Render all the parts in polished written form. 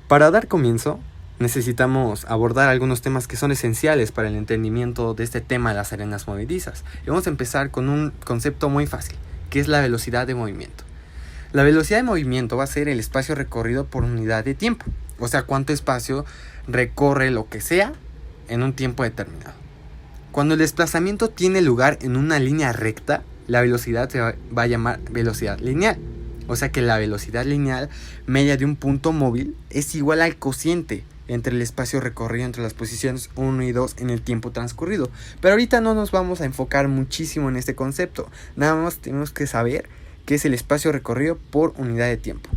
Para dar comienzo, necesitamos abordar algunos temas que son esenciales para el entendimiento de este tema de las arenas movedizas. Y vamos a empezar con un concepto muy fácil, que es la velocidad de movimiento. La velocidad de movimiento va a ser el espacio recorrido por unidad de tiempo, o sea, cuánto espacio recorre lo que sea en un tiempo determinado. Cuando el desplazamiento tiene lugar en una línea recta, la velocidad se va a llamar velocidad lineal. O sea que la velocidad lineal media de un punto móvil es igual al cociente entre el espacio recorrido entre las posiciones 1 y 2 en el tiempo transcurrido. Pero ahorita no nos vamos a enfocar muchísimo en este concepto. Nada más tenemos que saber qué es el espacio recorrido por unidad de tiempo.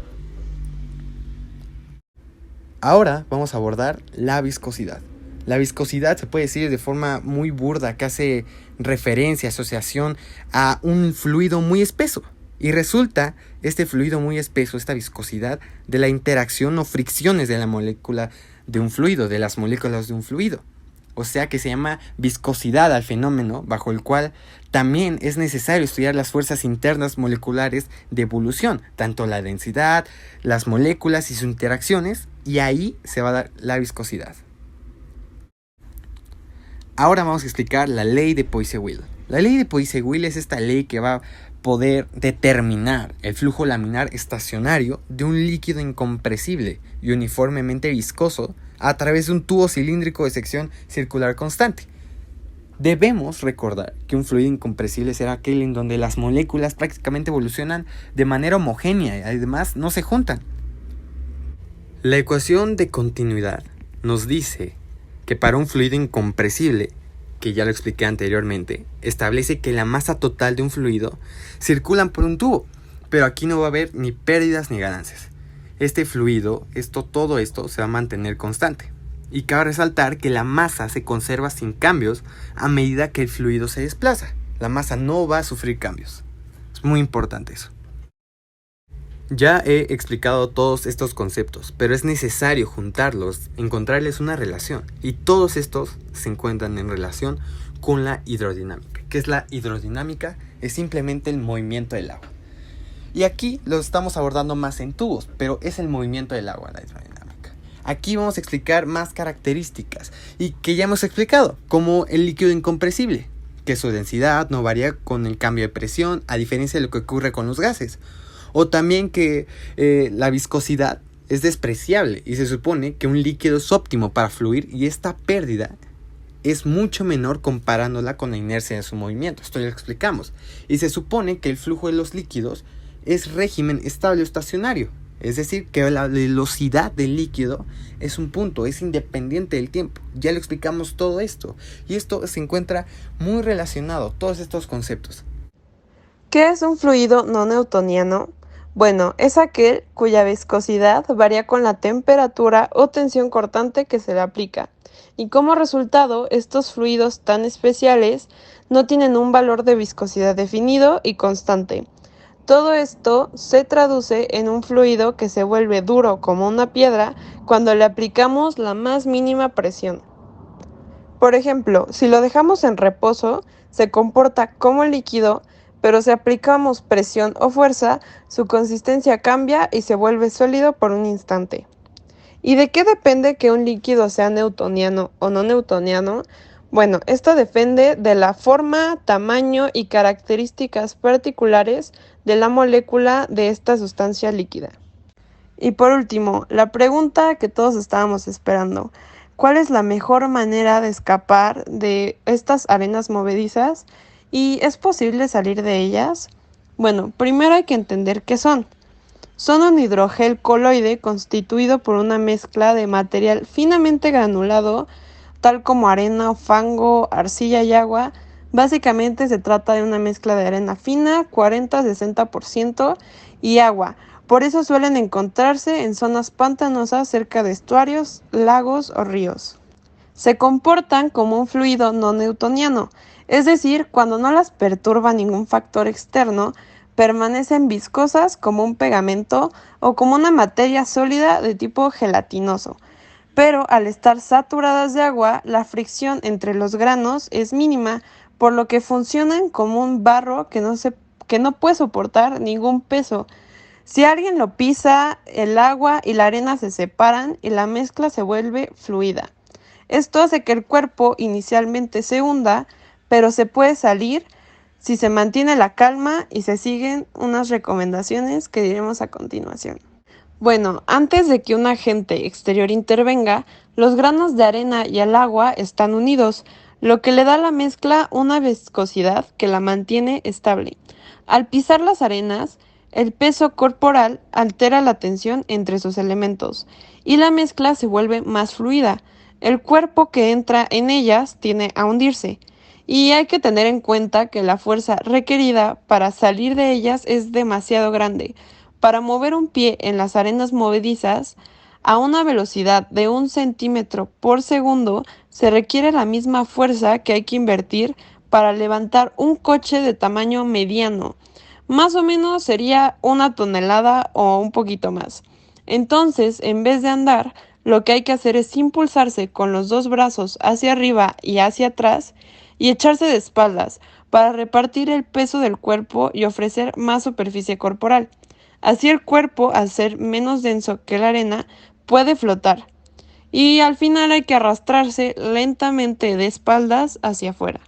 Ahora vamos a abordar la viscosidad. La viscosidad se puede decir de forma muy burda que hace referencia, asociación a un fluido muy espeso. Y resulta este fluido muy espeso, esta viscosidad, de la interacción o fricciones de la molécula de un fluido, de las moléculas de un fluido. O sea que se llama viscosidad al fenómeno bajo el cual también es necesario estudiar las fuerzas internas moleculares de evolución, tanto la densidad, las moléculas y sus interacciones, y ahí se va a dar la viscosidad. Ahora vamos a explicar la ley de Poiseuille. La ley de Poiseuille es esta ley que va a poder determinar el flujo laminar estacionario de un líquido incompresible y uniformemente viscoso a través de un tubo cilíndrico de sección circular constante. Debemos recordar que un fluido incompresible será aquel en donde las moléculas prácticamente evolucionan de manera homogénea y además no se juntan. La ecuación de continuidad nos dice que para un fluido incompresible, que ya lo expliqué anteriormente, establece que la masa total de un fluido circula por un tubo, pero aquí no va a haber ni pérdidas ni ganancias. Este fluido, todo esto se va a mantener constante. Y cabe resaltar que la masa se conserva sin cambios a medida que el fluido se desplaza. La masa no va a sufrir cambios. Es muy importante eso. Ya he explicado todos estos conceptos, pero es necesario juntarlos, encontrarles una relación. Y todos estos se encuentran en relación con la hidrodinámica. ¿Qué es la hidrodinámica? Es simplemente el movimiento del agua. Y aquí lo estamos abordando más en tubos, pero es el movimiento del agua, la hidrodinámica. Aquí vamos a explicar más características y que ya hemos explicado, como el líquido incompresible, que su densidad no varía con el cambio de presión, a diferencia de lo que ocurre con los gases. O también que la viscosidad es despreciable y se supone que un líquido es óptimo para fluir y esta pérdida es mucho menor comparándola con la inercia de su movimiento. Esto ya lo explicamos. Y se supone que el flujo de los líquidos es régimen estable o estacionario. Es decir, que la velocidad del líquido es un punto, es independiente del tiempo. Ya lo explicamos todo esto. Y esto se encuentra muy relacionado, todos estos conceptos. ¿Qué es un fluido no newtoniano? Bueno, es aquel cuya viscosidad varía con la temperatura o tensión cortante que se le aplica. Y como resultado, estos fluidos tan especiales no tienen un valor de viscosidad definido y constante. Todo esto se traduce en un fluido que se vuelve duro como una piedra cuando le aplicamos la más mínima presión. Por ejemplo, si lo dejamos en reposo, se comporta como líquido, pero si aplicamos presión o fuerza, su consistencia cambia y se vuelve sólido por un instante. ¿Y de qué depende que un líquido sea newtoniano o no newtoniano? Bueno, esto depende de la forma, tamaño y características particulares de la molécula de esta sustancia líquida. Y por último, la pregunta que todos estábamos esperando: ¿cuál es la mejor manera de escapar de estas arenas movedizas? ¿Y es posible salir de ellas? Bueno, primero hay que entender qué son. Son un hidrogel coloide constituido por una mezcla de material finamente granulado, tal como arena, fango, arcilla y agua. Básicamente se trata de una mezcla de arena fina, 40-60%, y agua. Por eso suelen encontrarse en zonas pantanosas cerca de estuarios, lagos o ríos. Se comportan como un fluido no newtoniano, es decir, cuando no las perturba ningún factor externo, permanecen viscosas como un pegamento o como una materia sólida de tipo gelatinoso. Pero al estar saturadas de agua, la fricción entre los granos es mínima, por lo que funcionan como un barro que no puede soportar ningún peso. Si alguien lo pisa, el agua y la arena se separan y la mezcla se vuelve fluida. Esto hace que el cuerpo inicialmente se hunda, pero se puede salir si se mantiene la calma y se siguen unas recomendaciones que diremos a continuación. Bueno, antes de que un agente exterior intervenga, los granos de arena y el agua están unidos, lo que le da a la mezcla una viscosidad que la mantiene estable. Al pisar las arenas, el peso corporal altera la tensión entre sus elementos y la mezcla se vuelve más fluida. El cuerpo que entra en ellas tiende a hundirse y hay que tener en cuenta que la fuerza requerida para salir de ellas es demasiado grande. Para mover un pie en las arenas movedizas a una velocidad de 1 centímetro por segundo se requiere la misma fuerza que hay que invertir para levantar un coche de tamaño mediano. Más o menos sería 1 tonelada o un poquito más. Entonces, en vez de andar, lo que hay que hacer es impulsarse con los dos brazos hacia arriba y hacia atrás y echarse de espaldas para repartir el peso del cuerpo y ofrecer más superficie corporal. Así el cuerpo, al ser menos denso que la arena, puede flotar. Y al final hay que arrastrarse lentamente de espaldas hacia afuera.